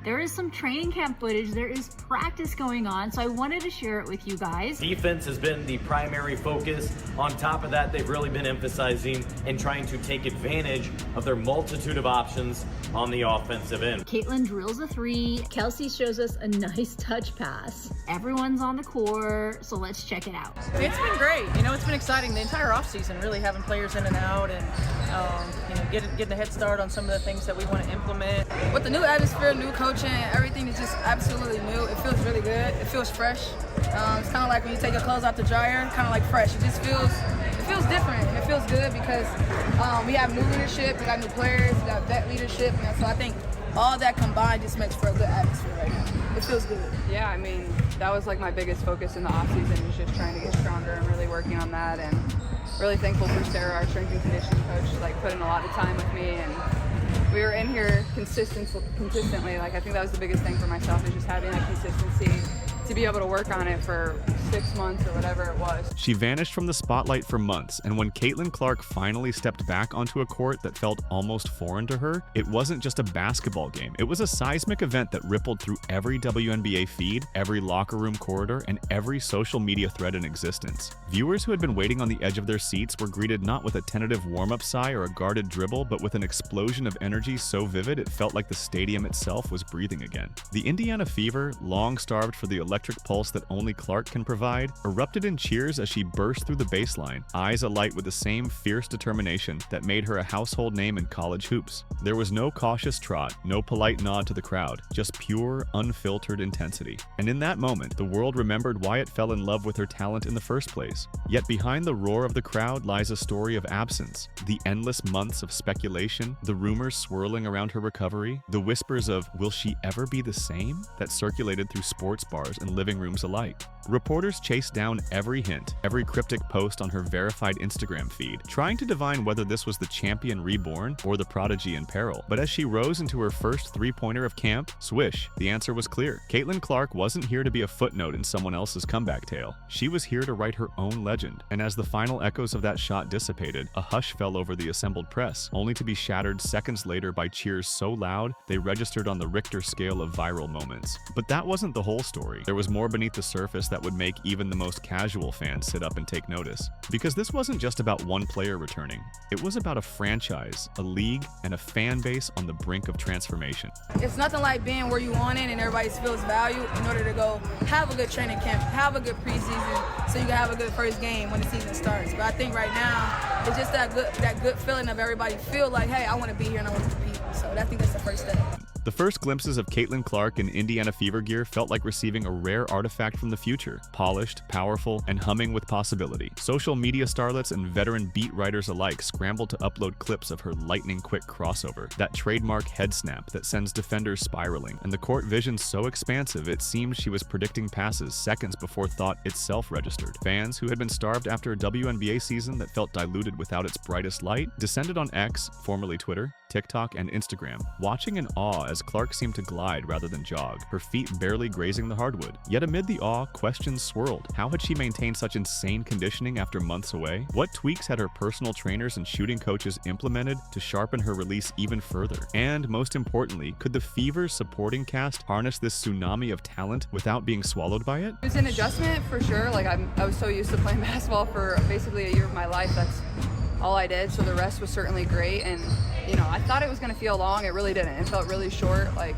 There is some training camp footage, there is practice going on, so I wanted to share it with you guys. Defense has been the primary focus. On top of that, they've really been emphasizing and trying to take advantage of their multitude of options on the offensive end. Caitlin drills a three. Kelsey shows us a nice touch pass. Everyone's on the court, so let's check it out. It's been great. You know, it's been exciting the entire offseason, really having players in and out and getting a head start on some of the things that we want to implement. With the new atmosphere, new coaching, everything is just absolutely new. It feels really good. It feels fresh. It's kind of like when you take your clothes out the dryer, kind of like fresh. It feels different, and it feels good because we have new leadership, we got new players, we got vet leadership, and so I think all that combined just makes for a good atmosphere right now. It feels good. Yeah, I mean, that was like my biggest focus in the offseason, was just trying to get stronger and really working on that, and really thankful for Sarah, our strength and conditioning coach, like put in a lot of time with me, and we were in here consistently. Like, I think that was the biggest thing for myself, is just having that consistency to be able to work on it for 6 months or whatever it was. She vanished from the spotlight for months, and when Caitlin Clark finally stepped back onto a court that felt almost foreign to her, it wasn't just a basketball game. It was a seismic event that rippled through every WNBA feed, every locker room corridor, and every social media thread in existence. Viewers who had been waiting on the edge of their seats were greeted not with a tentative warm-up sigh or a guarded dribble, but with an explosion of energy so vivid it felt like the stadium itself was breathing again. The Indiana Fever, long starved for the electric pulse that only Clark can provide, erupted in cheers as she burst through the baseline, eyes alight with the same fierce determination that made her a household name in college hoops. There was no cautious trot, no polite nod to the crowd, just pure, unfiltered intensity. And in that moment, the world remembered why it fell in love with her talent in the first place. Yet behind the roar of the crowd lies a story of absence, the endless months of speculation, the rumors swirling around her recovery, the whispers of "will she ever be the same?" that circulated through sports bars and living rooms alike. Reporters chased down every hint, every cryptic post on her verified Instagram feed, trying to divine whether this was the champion reborn or the prodigy in peril. But as she rose into her first three-pointer of camp, swish, the answer was clear. Caitlin Clark wasn't here to be a footnote in someone else's comeback tale. She was here to write her own legend. And as the final echoes of that shot dissipated, a hush fell over the assembled press, only to be shattered seconds later by cheers so loud they registered on the Richter scale of viral moments. But that wasn't the whole story. There was more beneath the surface that would make even the most casual fans sit up and take notice. Because this wasn't just about one player returning. It was about a franchise, a league, and a fan base on the brink of transformation. It's nothing like being where you want it and everybody feels value in order to go have a good training camp, have a good preseason, so you can have a good first game when the season starts. But I think right now, it's just that good feeling of everybody feel like, hey, I want to be here and I want to compete. So I think that's the first step. The first glimpses of Caitlin Clark in Indiana Fever gear felt like receiving a rare artifact from the future, polished, powerful, and humming with possibility. Social media starlets and veteran beat writers alike scrambled to upload clips of her lightning-quick crossover, that trademark head snap that sends defenders spiraling, and the court vision so expansive it seemed she was predicting passes seconds before thought itself registered. Fans who had been starved after a WNBA season that felt diluted without its brightest light descended on X, formerly Twitter, TikTok, and Instagram, watching in awe as Clark seemed to glide rather than jog, her feet barely grazing the hardwood. Yet amid the awe, questions swirled. How had she maintained such insane conditioning after months away? What tweaks had her personal trainers and shooting coaches implemented to sharpen her release even further? And most importantly, could the Fever's supporting cast harness this tsunami of talent without being swallowed by it? It was an adjustment for sure. Like, I was so used to playing basketball for basically a year of my life. That's all I did, so the rest was certainly great. And you know, I thought it was going to feel long. It really didn't. It felt really short. Like,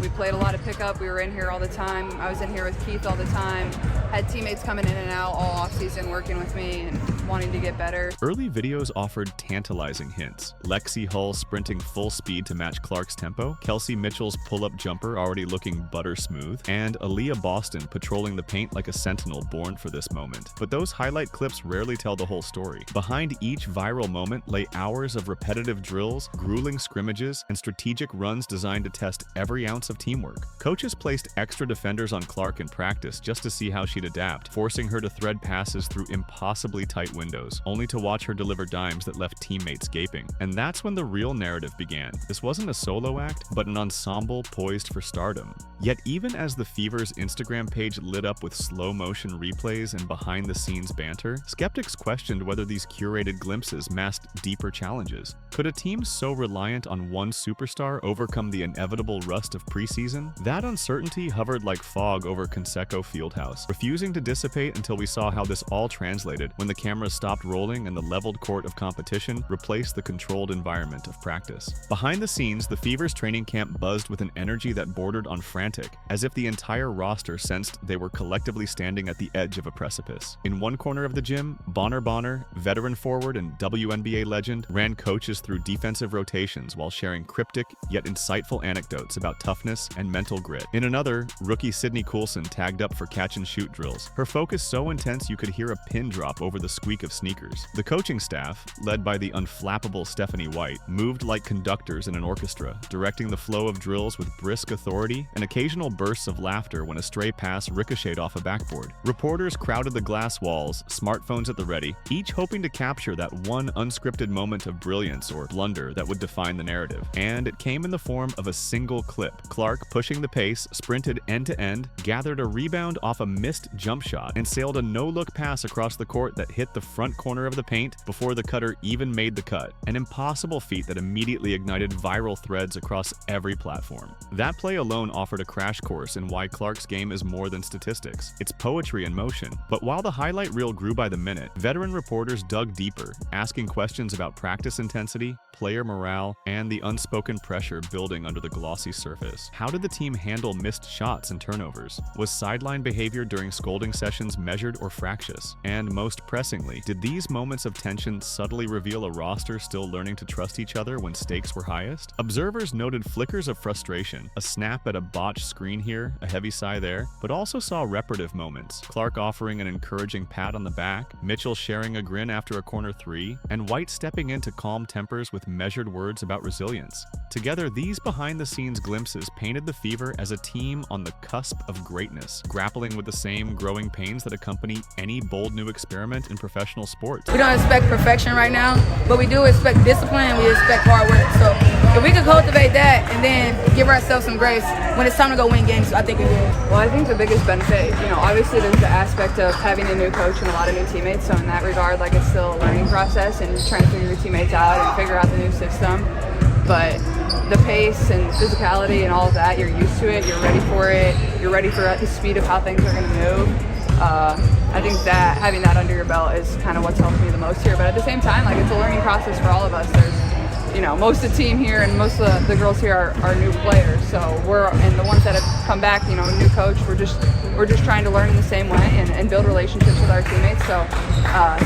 we played a lot of pickup. We were in here all the time. I was in here with Keith all the time. Had teammates coming in and out all off-season working with me and wanting to get better. Early videos offered tantalizing hints. Lexi Hull sprinting full speed to match Clark's tempo, Kelsey Mitchell's pull-up jumper already looking butter smooth, and Aaliyah Boston patrolling the paint like a sentinel born for this moment. But those highlight clips rarely tell the whole story. Behind each viral moment lay hours of repetitive drills, grueling scrimmages, and strategic runs designed to test every ounce of teamwork. Coaches placed extra defenders on Clark in practice just to see how she'd adapt, forcing her to thread passes through impossibly tight windows, only to watch her deliver dimes that left teammates gaping. And that's when the real narrative began. This wasn't a solo act, but an ensemble poised for stardom. Yet even as the Fever's Instagram page lit up with slow-motion replays and behind-the-scenes banter, skeptics questioned whether these curated glimpses masked deeper challenges. Could a team so reliant on one superstar overcome the inevitable rust of preseason preseason, that uncertainty hovered like fog over Conseco Fieldhouse, refusing to dissipate until we saw how this all translated when the cameras stopped rolling and the leveled court of competition replaced the controlled environment of practice. Behind the scenes, the Fever's training camp buzzed with an energy that bordered on frantic, as if the entire roster sensed they were collectively standing at the edge of a precipice. In one corner of the gym, Bonner, veteran forward and WNBA legend, ran coaches through defensive rotations while sharing cryptic yet insightful anecdotes about toughness and mental grit. In another, rookie Sydney Coulson tagged up for catch-and-shoot drills, her focus so intense you could hear a pin drop over the squeak of sneakers. The coaching staff, led by the unflappable Stephanie White, moved like conductors in an orchestra, directing the flow of drills with brisk authority and occasional bursts of laughter when a stray pass ricocheted off a backboard. Reporters crowded the glass walls, smartphones at the ready, each hoping to capture that one unscripted moment of brilliance or blunder that would define the narrative. And it came in the form of a single clip. Clark, pushing the pace, sprinted end-to-end, gathered a rebound off a missed jump shot, and sailed a no-look pass across the court that hit the front corner of the paint before the cutter even made the cut. An impossible feat that immediately ignited viral threads across every platform. That play alone offered a crash course in why Clark's game is more than statistics. It's poetry in motion. But while the highlight reel grew by the minute, veteran reporters dug deeper, asking questions about practice intensity, player morale, and the unspoken pressure building under the glossy surface. How did the team handle missed shots and turnovers? Was sideline behavior during scolding sessions measured or fractious? And most pressingly, did these moments of tension subtly reveal a roster still learning to trust each other when stakes were highest? Observers noted flickers of frustration, a snap at a botched screen here, a heavy sigh there, but also saw reparative moments. Clark offering an encouraging pat on the back, Mitchell sharing a grin after a corner three, and White stepping in to calm tempers with measured words about resilience. Together, these behind-the-scenes glimpses painted the Fever as a team on the cusp of greatness, grappling with the same growing pains that accompany any bold new experiment in professional sports. We don't expect perfection right now, but we do expect discipline and we expect hard work. So if we could cultivate that and then give ourselves some grace when it's time to go win games, I think we will. Well, I think the biggest benefit, obviously there's the aspect of having a new coach and a lot of new teammates. So in that regard, it's still a learning process and trying to figure your teammates out and figure out the new system. But the pace and physicality and all of that, you're used to it, you're ready for it, you're ready for the speed of how things are going to move. I think that having that under your belt is kind of what's helped me the most here. But at the same time, it's a learning process for all of us. There's, most of the team here and most of the girls here are new players. So and the ones that have come back, new coach, we're just trying to learn in the same way and build relationships with our teammates. So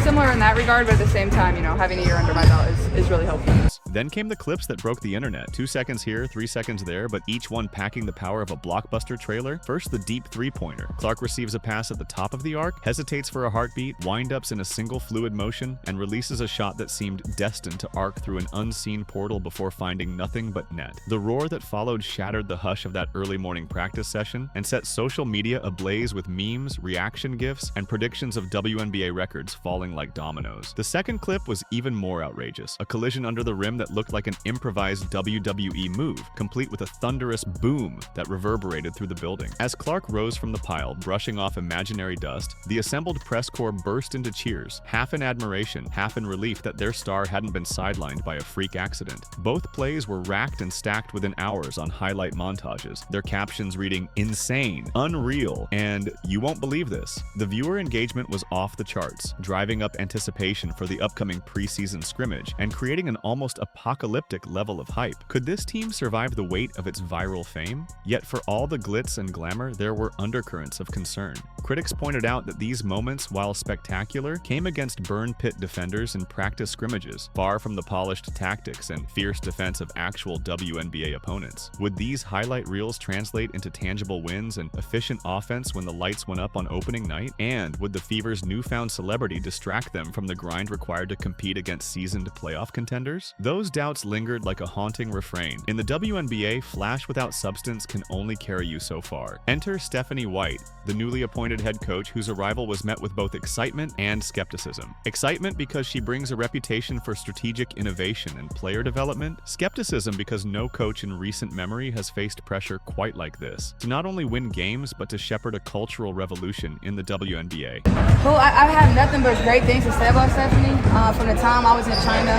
similar in that regard, but at the same time, having a year under my belt is really helpful. Then came the clips that broke the internet. 2 seconds here, 3 seconds there, but each one packing the power of a blockbuster trailer. First, the deep three-pointer. Clark receives a pass at the top of the arc, hesitates for a heartbeat, wind-ups in a single fluid motion, and releases a shot that seemed destined to arc through an unseen portal before finding nothing but net. The roar that followed shattered the hush of that early morning practice session and set social media ablaze with memes, reaction gifs, and predictions of WNBA records falling like dominoes. The second clip was even more outrageous. A collision under the rim that looked like an improvised WWE move, complete with a thunderous boom that reverberated through the building. As Clark rose from the pile, brushing off imaginary dust, the assembled press corps burst into cheers, half in admiration, half in relief that their star hadn't been sidelined by a freak accident. Both plays were racked and stacked within hours on highlight montages, their captions reading "insane," "unreal," and "you won't believe this." The viewer engagement was off the charts, driving up anticipation for the upcoming preseason scrimmage and creating an almost apocalyptic level of hype. Could this team survive the weight of its viral fame? Yet for all the glitz and glamour, there were undercurrents of concern. Critics pointed out that these moments, while spectacular, came against burn pit defenders in practice scrimmages, far from the polished tactics and fierce defense of actual WNBA opponents. Would these highlight reels translate into tangible wins and efficient offense when the lights went up on opening night? And would the Fever's newfound celebrity distract them from the grind required to compete against seasoned playoff contenders? Those doubts lingered like a haunting refrain. In the WNBA, flash without substance can only carry you so far. Enter Stephanie White, the newly appointed head coach whose arrival was met with both excitement and skepticism. Excitement because she brings a reputation for strategic innovation and player development. Skepticism because no coach in recent memory has faced pressure quite like this, to not only win games, but to shepherd a cultural revolution in the WNBA. Well, I have nothing but great things to say about Stephanie. From the time I was in China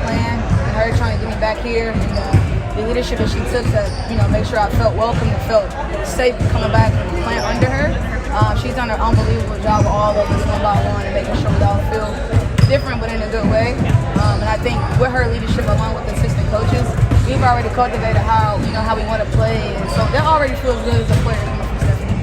playing, and her trying to get me back here, and the leadership that she took to, make sure I felt welcome and felt safe coming back and playing under her. She's done an unbelievable job with all of us one by one and making sure we all feel different but in a good way. And I think with her leadership along with the assistant coaches, we've already cultivated how we want to play, and so that already feels good as a player coming from Stephanie.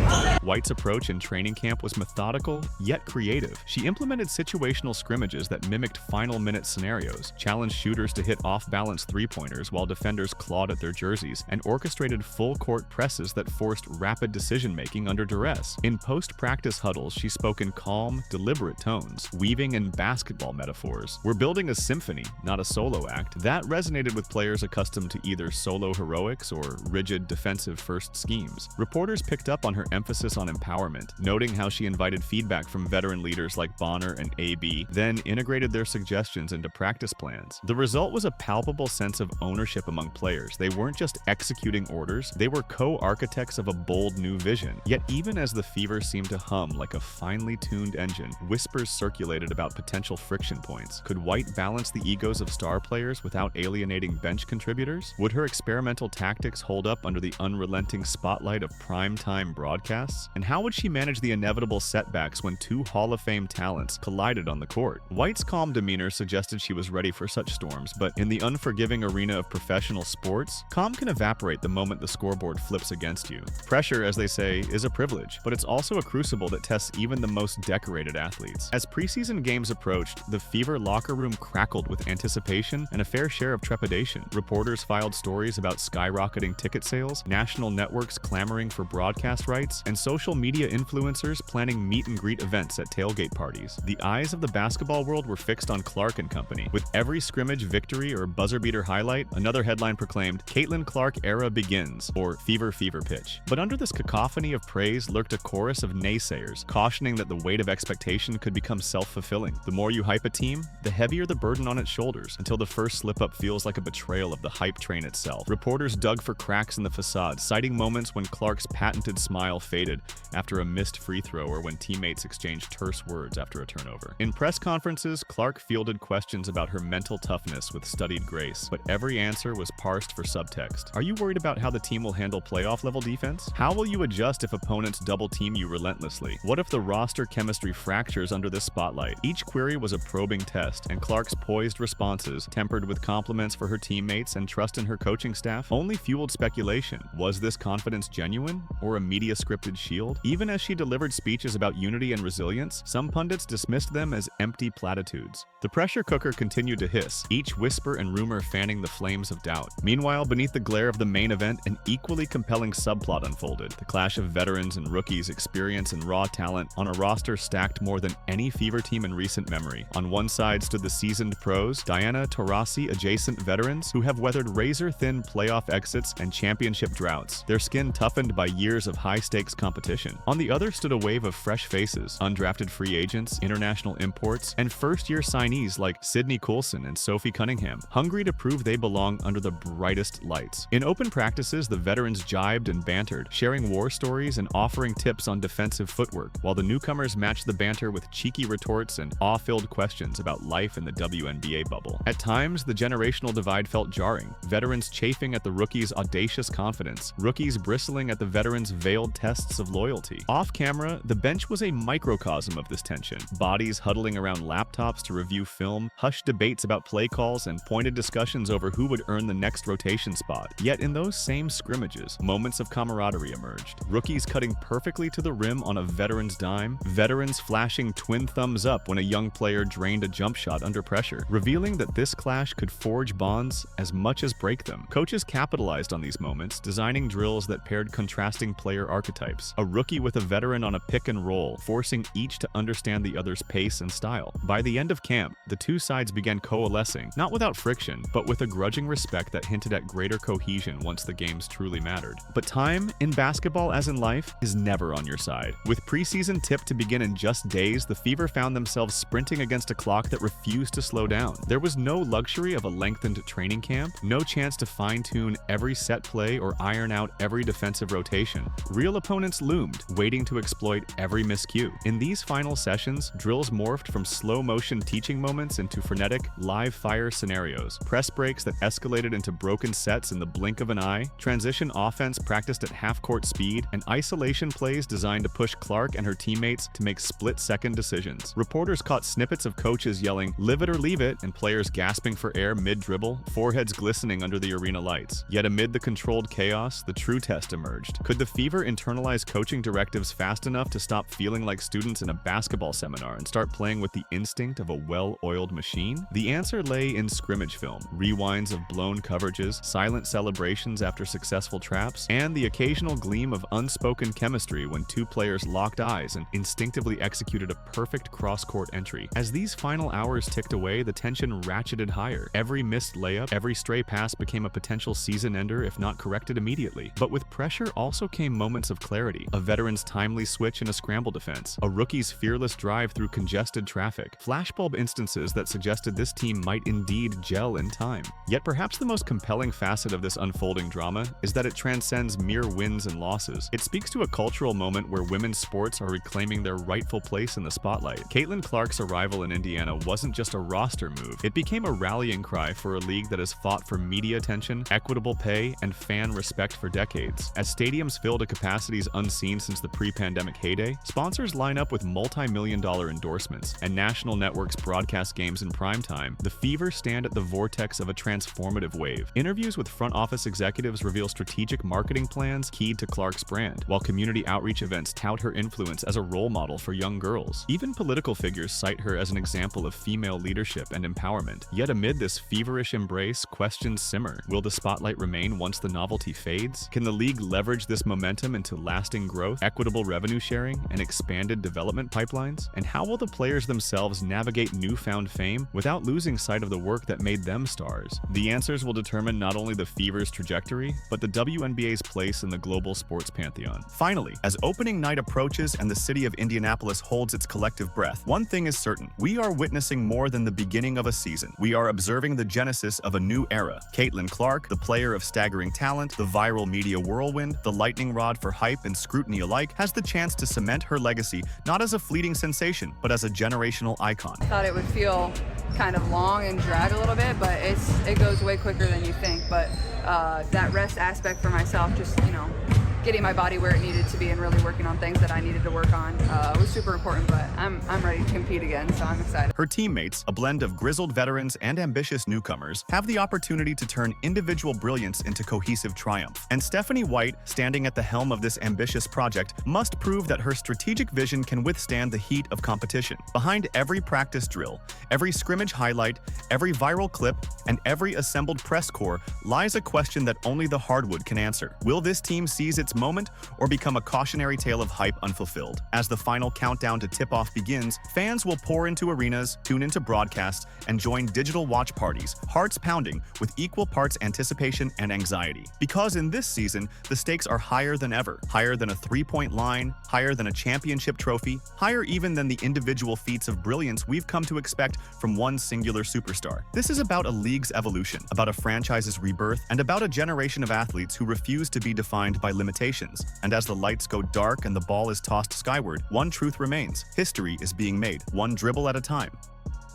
White's approach in training camp was methodical, yet creative. She implemented situational scrimmages that mimicked final-minute scenarios, challenged shooters to hit off-balance three-pointers while defenders clawed at their jerseys, and orchestrated full-court presses that forced rapid decision-making under duress. In post-practice huddles, she spoke in calm, deliberate tones, weaving in basketball metaphors. "We're building a symphony, not a solo act." That resonated with players accustomed to either solo heroics or rigid defensive-first schemes. Reporters picked up on her emphasis on empowerment, noting how she invited feedback from veteran leaders like Bonner and AB, then integrated their suggestions into practice plans. The result was a palpable sense of ownership among players. They weren't just executing orders, they were co-architects of a bold new vision. Yet even as the Fever seemed to hum like a finely tuned engine, whispers circulated about potential friction points. Could White balance the egos of star players without alienating bench contributors? Would her experimental tactics hold up under the unrelenting spotlight of prime-time broadcasts? And how would she manage the inevitable setbacks when two Hall of Fame talents collided on the court? White's calm demeanor suggested she was ready for such storms, but in the unforgiving arena of professional sports, calm can evaporate the moment the scoreboard flips against you. Pressure, as they say, is a privilege, but it's also a crucible that tests even the most decorated athletes. As preseason games approached, the Fever locker room crackled with anticipation and a fair share of trepidation. Reporters filed stories about skyrocketing ticket sales, national networks clamoring for broadcast rights, and social media influencers planning meet-and-greet events at tailgate parties. The eyes of the basketball world were fixed on Clark and company. With every scrimmage victory or buzzer-beater highlight, another headline proclaimed, "Caitlin Clark era begins," or "Fever pitch." But under this cacophony of praise lurked a chorus of naysayers, cautioning that the weight of expectation could become self-fulfilling. The more you hype a team, the heavier the burden on its shoulders, until the first slip-up feels like a betrayal of the hype train itself. Reporters dug for cracks in the facade, citing moments when Clark's patented smile faded after a missed free throw or when teammates exchanged terse words after a turnover. In press conferences, Clark fielded questions about her mental toughness with studied grace, but every answer was parsed for subtext. Are you worried about how the team will handle playoff-level defense? How will you adjust if opponents double-team you relentlessly? What if the roster chemistry fractures under this spotlight? Each query was a probing test, and Clark's poised responses, tempered with compliments for her teammates and trust in her coaching staff, only fueled speculation. Was this confidence genuine, or a media-scripted shield? Even as she delivered speeches about unity and resilience, some pundits dismissed them as empty platitudes. The pressure cooker continued to hiss, each whisper and rumor fanning the flames of doubt. Meanwhile, beneath the glare of the main event, an equally compelling subplot unfolded. The clash of veterans and rookies, experience and raw talent on a roster stacked more than any Fever team in recent memory. On one side stood the seasoned pros, Diana Taurasi adjacent veterans who have weathered razor-thin playoff exits and championship droughts, their skin toughened by years of high-stakes competition. On the other stood a wave of fresh faces, undrafted free agents, international imports, and first-year signees like Sydney Coulson and Sophie Cunningham, hungry to prove they belong under the brightest lights. In open practices, the veterans jibed and bantered, sharing war stories and offering tips on defensive footwork, while the newcomers matched the banter with cheeky retorts and awe-filled questions about life in the WNBA bubble. At times, the generational divide felt jarring, veterans chafing at the rookies' audacious confidence, rookies bristling at the veterans' veiled tests of loyalty. Off-camera, the bench was a microcosm of this tension, bodies huddling around laptops to review film, hushed debates about play calls, and pointed discussions over who would earn the next rotation spot. Yet in those same scrimmages, moments of camaraderie emerged. Rookies cutting perfectly to the rim on a veteran's dime, veterans flashing twin thumbs up when a young player drained a jump shot under pressure, revealing that this clash could forge bonds as much as break them. Coaches capitalized on these moments, designing drills that paired contrasting player archetypes. A rookie with a veteran on a pick and roll, forcing each to understand the other's pace and style. By the end of camp, the two sides began coalescing, not without friction, but with a grudging respect that hinted at greater cohesion once the games truly mattered. But time, in basketball as in life, is never on your side. With preseason tipped to begin in just days, the Fever found themselves sprinting against a clock that refused to slow down. There was no luxury of a lengthened training camp, no chance to fine-tune every set play or iron out every defensive rotation. Real opponents loomed, waiting to exploit every miscue. In these final sessions, drills morphed from slow-motion teaching moments into frenetic, live-fire scenarios, press breaks that escalated into broken sets in the blink of an eye, transition offense practiced at half-court speed, and isolation plays designed to push Clark and her teammates to make split-second decisions. Reporters caught snippets of coaches yelling, "Live it or leave it," and players gasping for air mid-dribble, foreheads glistening under the arena lights. Yet amid the controlled chaos, the true test emerged. Could the Fever internalize coaching directives fast enough to stop feeling like students in a basketball seminar and start playing with the instinct of a well-oiled machine? The answer lay in scrimmage film, rewinds of blown coverages, silent celebrations after successful traps, and the occasional gleam of unspoken chemistry when two players locked eyes and instinctively executed a perfect cross-court entry. As these final hours ticked away, the tension ratcheted higher. Every missed layup, every stray pass became a potential season ender if not corrected immediately. But with pressure also came moments of clarity. A veteran's timely switch in a scramble defense, a rookie's fearless drive through congested traffic, flashbulb instances that suggested this team might indeed gel in time. Yet perhaps the most compelling facet of this unfolding drama is that it transcends mere wins and losses. It speaks to a cultural moment where women's sports are reclaiming their rightful place in the spotlight. Caitlin Clark's arrival in Indiana wasn't just a roster move. It became a rallying cry for a league that has fought for media attention, equitable pay, and fan respect for decades. As stadiums fill to capacities unseen since the pre-pandemic heyday, sponsors line up with multi-million-dollar endorsements, and national networks broadcast games in prime time. The Fever stand at the vortex of a transformative wave. Interviews with front office executives reveal strategic marketing plans keyed to Clark's brand, while community outreach events tout her influence as a role model for young girls. Even political figures cite her as an example of female leadership and empowerment. Yet amid this feverish embrace, questions simmer. Will the spotlight remain once the novelty fades? Can the league leverage this momentum into lasting growth, equitable revenue sharing, and expanded development pipelines? And how will the players themselves navigate newfound fame without losing sight of the work that made them stars? The answers will determine not only the Fever's trajectory, but the WNBA's place in the global sports pantheon. Finally, as opening night approaches and the city of Indianapolis holds its collective breath, one thing is certain: we are witnessing more than the beginning of a season. We are observing the genesis of a new era. Caitlin Clark, the player of staggering talent, the viral media whirlwind, the lightning rod for hype and scrutiny alike, has the chance to cement her legacy not as a fleeting sensation, but as a generational icon. I thought it would feel kind of long and drag a little bit, but it goes way quicker than you think. But that rest aspect for myself, just, getting my body where it needed to be and really working on things that I needed to work on was super important, but I'm ready to compete again, so I'm excited. Her teammates, a blend of grizzled veterans and ambitious newcomers, have the opportunity to turn individual brilliance into cohesive triumph. And Stephanie White, standing at the helm of this ambitious project, must prove that her strategic vision can withstand the heat of competition. Behind every practice drill, every scrimmage highlight, every viral clip, and every assembled press corps lies a question that only the hardwood can answer. Will this team seize its moment or become a cautionary tale of hype unfulfilled? As the final countdown to tip-off begins, fans will pour into arenas, tune into broadcasts, and join digital watch parties, hearts pounding with equal parts anticipation and anxiety. Because in this season, the stakes are higher than ever, higher than a three-point line, higher than a championship trophy, higher even than the individual feats of brilliance we've come to expect from one singular superstar. This is about a league's evolution, about a franchise's rebirth, and about a generation of athletes who refuse to be defined by limitations. And as the lights go dark and the ball is tossed skyward, one truth remains: history is being made, one dribble at a time.